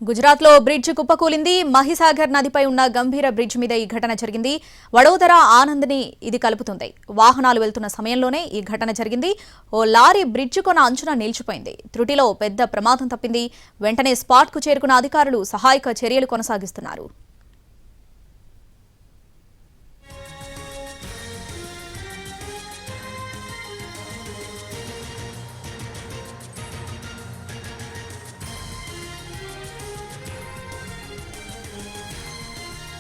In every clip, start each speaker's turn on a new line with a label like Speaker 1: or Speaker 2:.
Speaker 1: గుజరాత్ లో బ్రిడ్జ్ కుప్పకూలింది. మహిసాగర్ నదిపై ఉన్న గంభీర బ్రిడ్జ్ మీద ఈ ఘటన జరిగింది. వడోదర ఆనంద్ని ఇది కలుపుతుంది. వాహనాలు వెళ్తున్న సమయంలోనే ఈ ఘటన జరిగింది. ఓ లారీ బ్రిడ్జ్ కొన అంచున నిలిచిపోయింది. త్రుటిలో పెద్ద ప్రమాదం తప్పింది. వెంటనే స్పాట్ కు చేరుకున్న అధికారులు సహాయక చర్యలు కొనసాగిస్తున్నారు.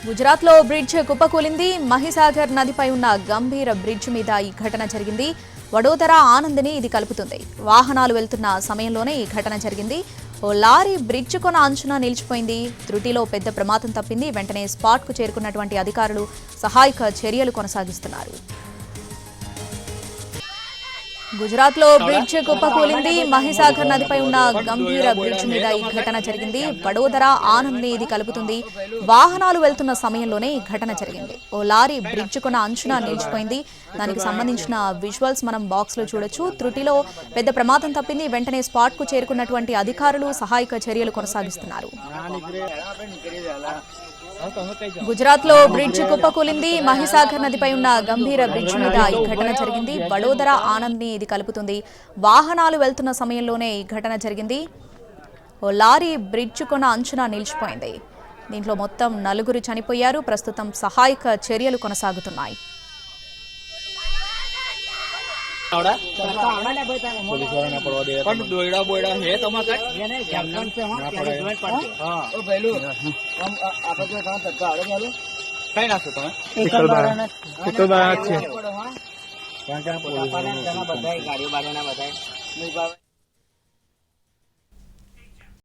Speaker 1: గుజరాత్ లో బ్రిడ్జ్ కుప్పకూలింది. మహిసాగర్ నదిపై ఉన్న గంభీర బ్రిడ్జ్ మీద ఈ ఘటన జరిగింది. వడోదర ఆనంద్ని ఇది కలుపుతుంది. వాహనాలు వెళ్తున్న సమయంలోనే ఈ ఘటన జరిగింది. ఓ లారీ బ్రిడ్జ్ కొన అంచున నిలిచిపోయింది. త్రుటిలో పెద్ద ప్రమాదం తప్పింది. వెంటనే స్పాట్ కు చేరుకున్నటువంటి అధికారులు సహాయక చర్యలు కొనసాగిస్తున్నారు. గుజరాత్ లో బ్రిడ్జ్ కుప్పకూలింది. మహిసాగర్ నదిపై ఉన్న గంభీర బ్రిడ్జ్ మీద ఈ ఘటన జరిగింది. వడోదర ఆనంద్ని ఇది కలుపుతుంది. వాహనాలు వెళ్తున్న సమయంలోనే ఈ ఘటన జరిగింది. ఓ లారీ బ్రిడ్జ్ కొన అంచున నిలిచిపోయింది. దానికి సంబంధించిన విజువల్స్ మనం బాక్స్ లో చూడొచ్చు. త్రుటిలో పెద్ద ప్రమాదం తప్పింది. వెంటనే స్పాట్ కు చేరుకున్నటువంటి అధికారులు సహాయక చర్యలు కొనసాగిస్తున్నారు. గుజరాత్ లో బ్రిడ్జ్ కుప్పకూలింది. మహిసాగర్ నదిపై ఉన్న గంభీర బ్రిడ్జ్ మీద ఈ ఘటన జరిగింది. వడోదర ఆనంద్ని ఇది కలుపుతుంది. వాహనాలు వెళ్తున్న సమయంలోనే ఈ ఘటన జరిగింది. ఓ లారీ బ్రిడ్జ్ కొన అంచున నిలిచిపోయింది. దీంట్లో మొత్తం 4 చనిపోయారు. ప్రస్తుతం సహాయక చర్యలు కొనసాగుతున్నాయి.
Speaker 2: पुलिस वाला ना पड़वा दे पण दोयडा बोयडा हे तमा काय बैलू हम आपण जो काम तत्का आडे गेलो काय नासतो તમે
Speaker 3: पिकल बाग છે
Speaker 2: क्या क्या पुलिस वाला बधाई गाड़ी वाले ना बधाई